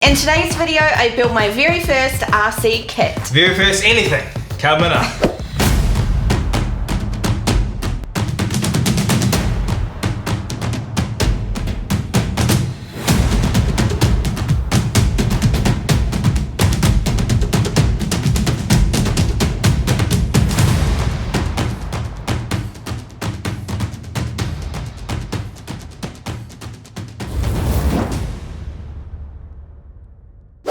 In today's video, I built my very first RC kit. Very first anything coming up.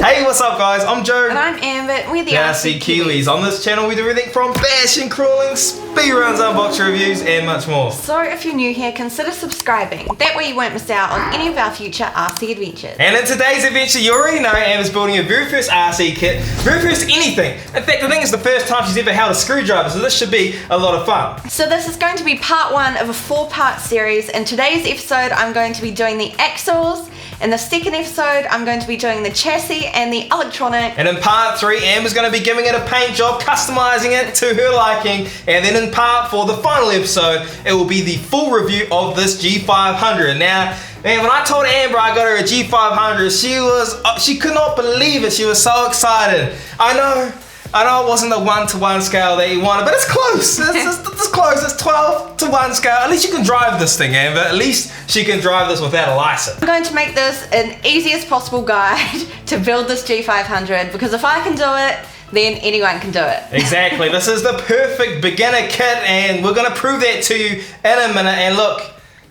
Hey, what's up guys? I'm Joe. And I'm Amber, and we're the TheRcKiwis. On this channel we do everything from bashing, crawling, speedruns, unboxing reviews and much more. So if you're new here, consider subscribing. That way you won't miss out on any of our future RC adventures. And in today's adventure, you already know Amber's building her very first RC kit, very first anything. In fact, I think it's the first time she's ever held a screwdriver, so this should be a lot of fun. So this is going to be part one of a 4-part series. In today's episode, I'm going to be doing the axles. In the second episode, I'm going to be doing the chassis and the electronic. And in part 3, Amber's going to be giving it a paint job, customizing it to her liking. And then in part 4, the final episode, it will be the full review of this G500. Now, man, when I told Amber I got her a G500, she could not believe it. She was so excited. I know it wasn't the 1-to-1 scale that you wanted, but it's close. It's close. It's 12-to-1 scale. At least you can drive this thing, Amber. At least she can drive this without a license. I'm going to make this an easiest possible guide to build this G500, because if I can do it, then anyone can do it. Exactly. This is the perfect beginner kit, and we're going to prove that to you in a minute. And look,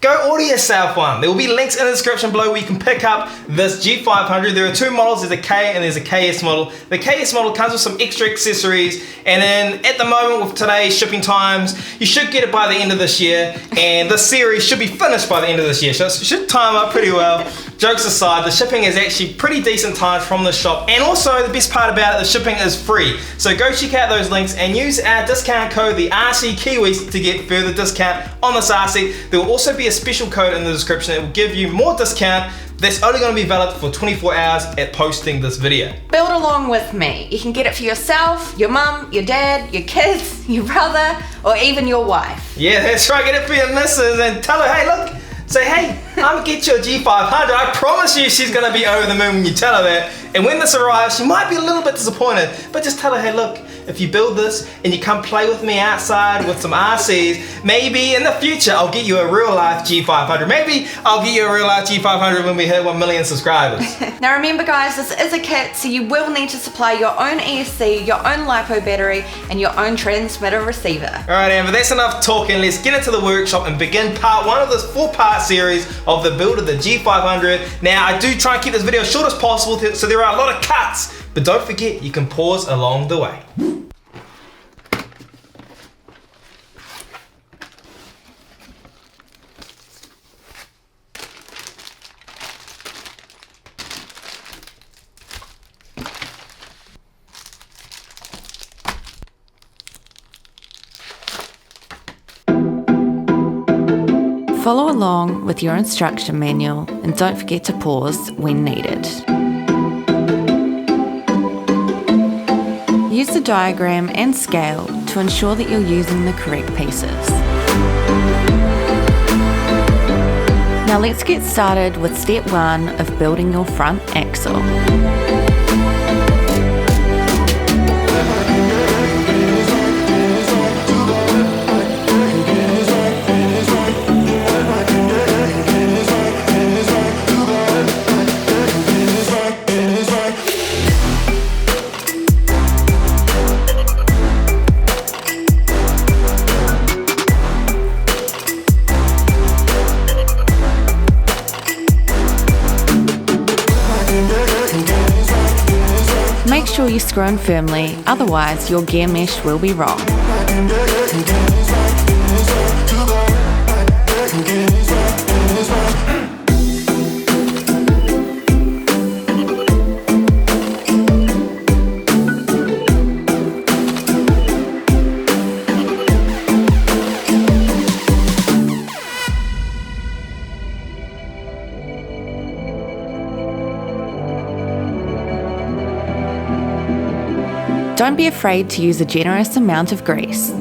go order yourself one. There will be links in the description below where you can pick up this G500. There are 2 models, there's a K and there's a KS model. The KS model comes with some extra accessories, and then at the moment with today's shipping times, you should get it by the end of this year, and this series should be finished by the end of this year, so it should time up pretty well. Jokes aside, the shipping is actually pretty decent times from the shop, and also the best part about it, the shipping is free. So go check out those links and use our discount code, TheRcKiwis, to get further discount on this RC. There will also be a special code in the description that will give you more discount. That's only going to be valid for 24 hours at posting this video. Build along with me. You can get it for yourself, your mum, your dad, your kids, your brother, or even your wife. Yeah, that's right. Get it for your missus and tell her, hey, look. Say, hey, I'm gonna get you a G500. I promise you she's gonna be over the moon when you tell her that. And when this arrives, she might be a little bit disappointed, but just tell her, hey, look, if you build this and you come play with me outside with some RCs, maybe in the future I'll get you a real life G500. Maybe I'll get you a real life G500 when we hit 1 million subscribers. Now remember guys, this is a kit, so you will need to supply your own ESC, your own LiPo battery, and your own transmitter receiver. Alright Amber, that's enough talking. Let's get into the workshop and begin part 1 of this 4-part series of the build of the G500. Now I do try and keep this video as short as possible, so there are a lot of cuts, but don't forget you can pause along the way. Follow along with your instruction manual and don't forget to pause when needed. Use the diagram and scale to ensure that you're using the correct pieces. Now let's get started with step 1 of building your front axle. Make sure you screw in firmly, otherwise your gear mesh will be wrong. Don't be afraid to use a generous amount of grease.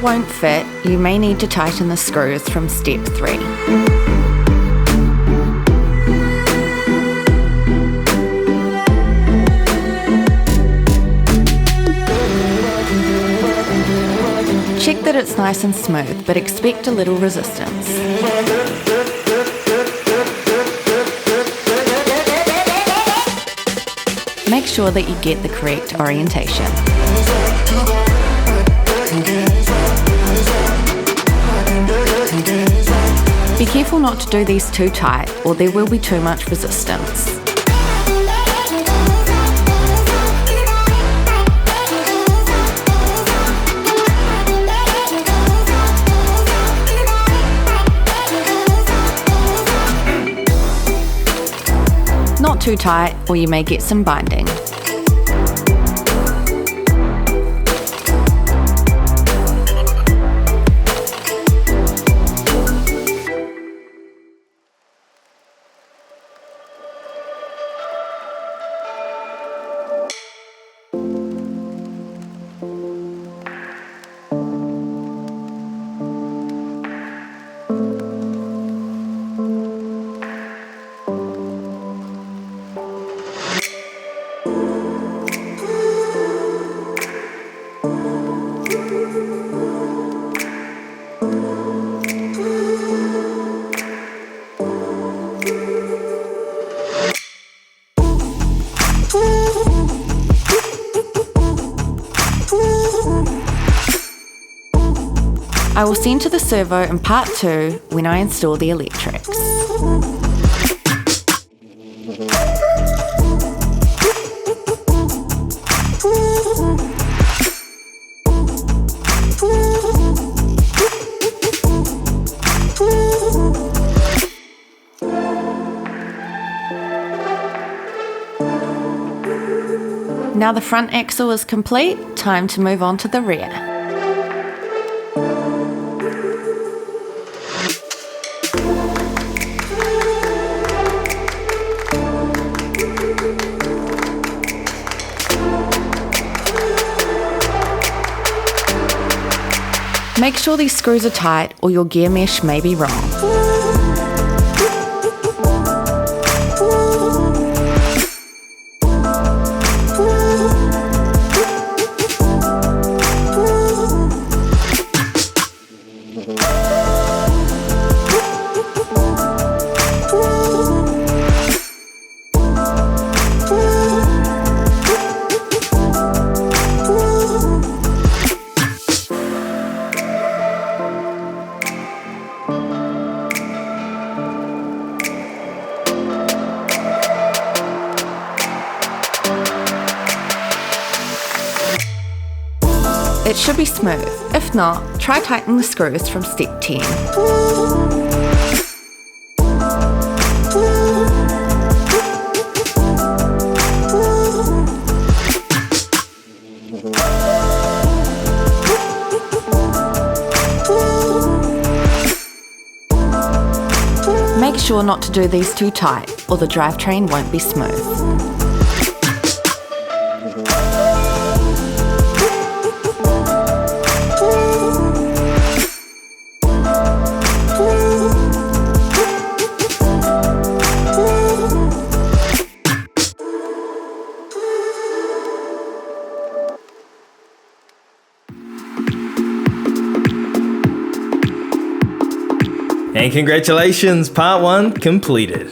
won't fit, you may need to tighten the screws from step 3. Check that it's nice and smooth, but expect a little resistance. Make sure that you get the correct orientation. Be careful not to do these too tight, or there will be too much resistance. Not too tight, or you may get some binding. I will send to the servo in part 2 when I install the electrics. Now the front axle is complete, time to move on to the rear. Make sure these screws are tight or your gear mesh may be wrong. It should be smooth. If not, try tightening the screws from step 10. Make sure not to do these too tight, or the drivetrain won't be smooth. And congratulations, part 1 completed.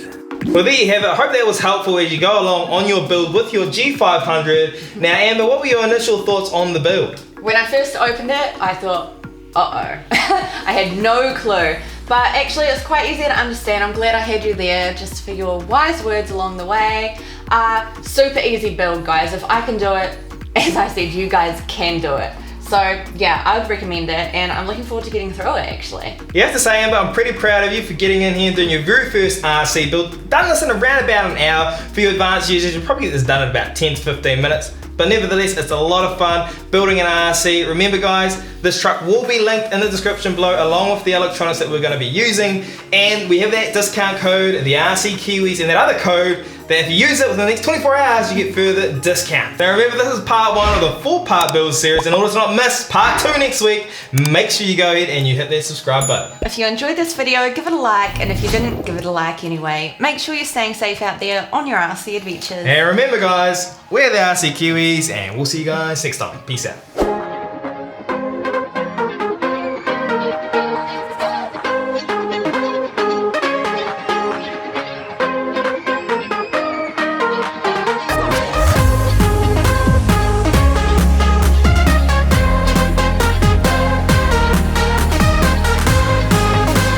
Well, there you have it. I hope that was helpful as you go along on your build with your G500. Now, Amber, what were your initial thoughts on the build? When I first opened it, I thought, uh-oh. I had no clue. But actually, it's quite easy to understand. I'm glad I had you there just for your wise words along the way. Super easy build, guys. If I can do it, as I said, you guys can do it. So yeah, I would recommend it, and I'm looking forward to getting through it actually. You have to say, Amber, I'm pretty proud of you for getting in here and doing your very first RC build. Done this in around about an hour. For your advanced users, you probably get this done in about 10 to 15 minutes. But nevertheless, it's a lot of fun building an RC. Remember guys, this truck will be linked in the description below along with the electronics that we're going to be using. And we have that discount code, the TheRcKiwis, and that other code that if you use it within the next 24 hours, you get further discount. Now remember, this is part 1 of the 4-part build series. In order to not miss part 2 next week, make sure you go ahead and you hit that subscribe button. If you enjoyed this video, give it a like, and if you didn't, give it a like anyway. Make sure you're staying safe out there on your RC adventures. And remember guys, we're the RC Kiwis, and we'll see you guys next time. Peace out.